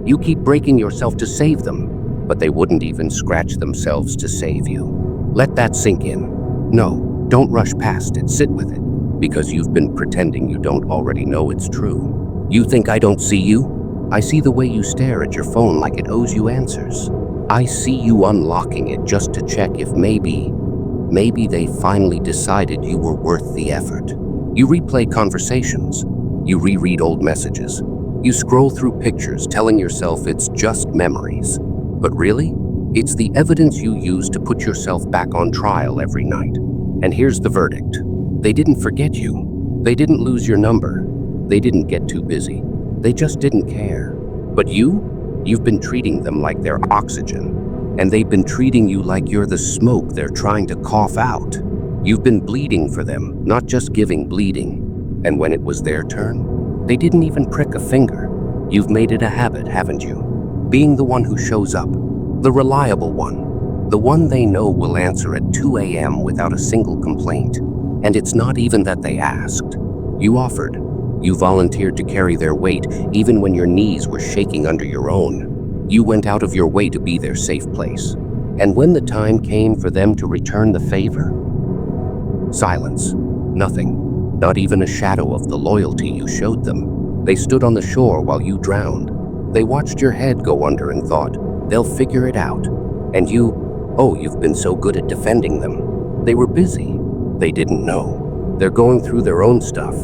You keep breaking yourself to save them, but they wouldn't even scratch themselves to save you. Let that sink in. No, don't rush past it, sit with it, because you've been pretending you don't already know it's true. You think I don't see you? I see the way you stare at your phone like it owes you answers. I see you unlocking it just to check if maybe they finally decided you were worth the effort. You replay conversations. You reread old messages. You scroll through pictures telling yourself it's just memories. But really, it's the evidence you use to put yourself back on trial every night. And here's the verdict. They didn't forget you. They didn't lose your number. They didn't get too busy. They just didn't care. But you've been treating them like they're oxygen. And they've been treating you like you're the smoke they're trying to cough out. You've been bleeding for them, not just giving bleeding. And when it was their turn, they didn't even prick a finger. You've made it a habit, haven't you? Being the one who shows up, the reliable one, the one they know will answer at 2 a.m. without a single complaint. And it's not even that they asked. You offered. You volunteered to carry their weight, even when your knees were shaking under your own. You went out of your way to be their safe place. And when the time came for them to return the favor, silence. Nothing. Not even a shadow of the loyalty you showed them. They stood on the shore while you drowned. They watched your head go under and thought, they'll figure it out. And you've been so good at defending them. They were busy. They didn't know. They're going through their own stuff.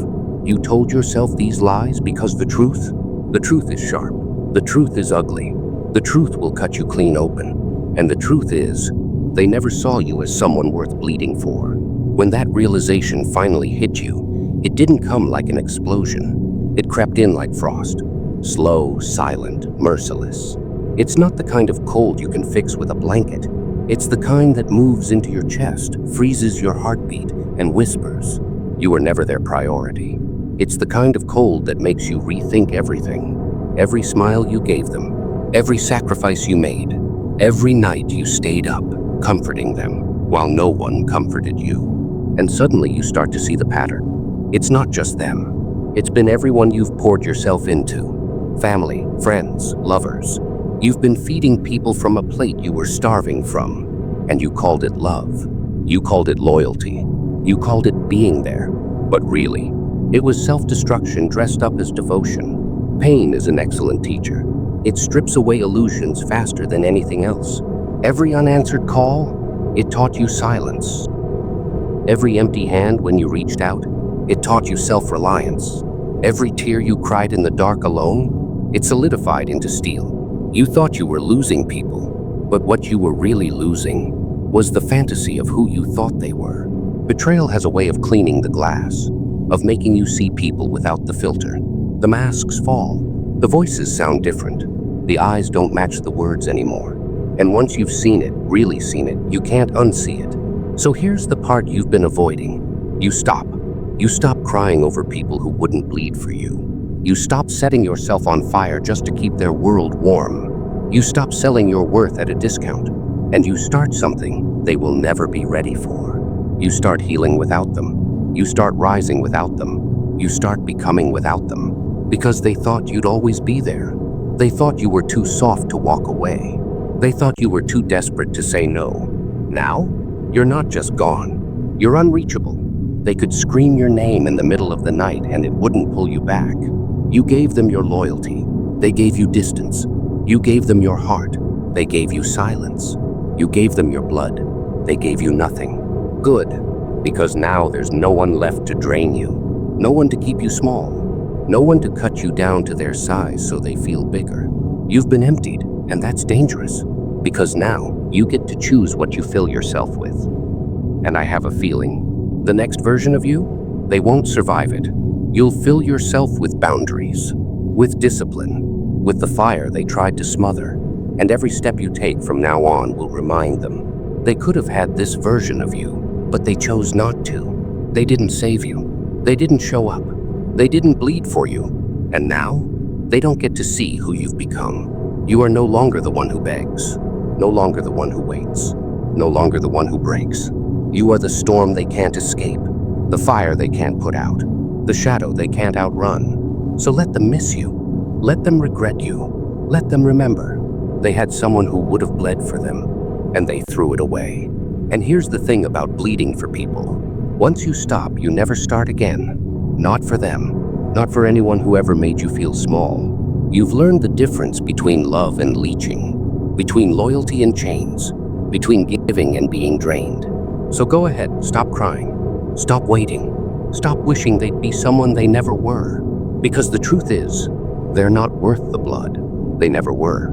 You told yourself these lies because the truth is sharp. The truth is ugly. The truth will cut you clean open. And the truth is, they never saw you as someone worth bleeding for. When that realization finally hit you, it didn't come like an explosion. It crept in like frost. Slow, silent, merciless. It's not the kind of cold you can fix with a blanket. It's the kind that moves into your chest, freezes your heartbeat, and whispers, you were never their priority. It's the kind of cold that makes you rethink everything. Every smile you gave them, every sacrifice you made, every night you stayed up, comforting them, while no one comforted you. And suddenly you start to see the pattern. It's not just them. It's been everyone you've poured yourself into. Family, friends, lovers. You've been feeding people from a plate you were starving from. And you called it love. You called it loyalty. You called it being there. But really, it was self-destruction dressed up as devotion. Pain is an excellent teacher. It strips away illusions faster than anything else. Every unanswered call, it taught you silence. Every empty hand when you reached out, it taught you self-reliance. Every tear you cried in the dark alone, it solidified into steel. You thought you were losing people, but what you were really losing was the fantasy of who you thought they were. Betrayal has a way of cleaning the glass, of making you see people without the filter. The masks fall. The voices sound different. The eyes don't match the words anymore. And once you've seen it, really seen it, you can't unsee it. So here's the part you've been avoiding. You stop. You stop crying over people who wouldn't bleed for you. You stop setting yourself on fire just to keep their world warm. You stop selling your worth at a discount. And you start something they will never be ready for. You start healing without them. You start rising without them. You start becoming without them. Because they thought you'd always be there. They thought you were too soft to walk away. They thought you were too desperate to say no. Now, you're not just gone. You're unreachable. They could scream your name in the middle of the night and it wouldn't pull you back. You gave them your loyalty. They gave you distance. You gave them your heart. They gave you silence. You gave them your blood. They gave you nothing. Good, because now there's no one left to drain you. No one to keep you small. No one to cut you down to their size so they feel bigger. You've been emptied, and that's dangerous, because now you get to choose what you fill yourself with. And I have a feeling, the next version of you, they won't survive it. You'll fill yourself with boundaries, with discipline, with the fire they tried to smother, and every step you take from now on will remind them. They could have had this version of you, but they chose not to. They didn't save you. They didn't show up. They didn't bleed for you, and now they don't get to see who you've become. You are no longer the one who begs, no longer the one who waits, no longer the one who breaks. You are the storm they can't escape, the fire they can't put out, the shadow they can't outrun. So let them miss you, let them regret you, Let them remember. They had someone who would have bled for them, and they threw it away. And here's the thing about bleeding for people. Once you stop, you never start again. Not for them. Not for anyone who ever made you feel small. You've learned the difference between love and leeching, between loyalty and chains, between giving and being drained. So go ahead, stop crying. Stop waiting. Stop wishing they'd be someone they never were. Because the truth is, they're not worth the blood. They never were.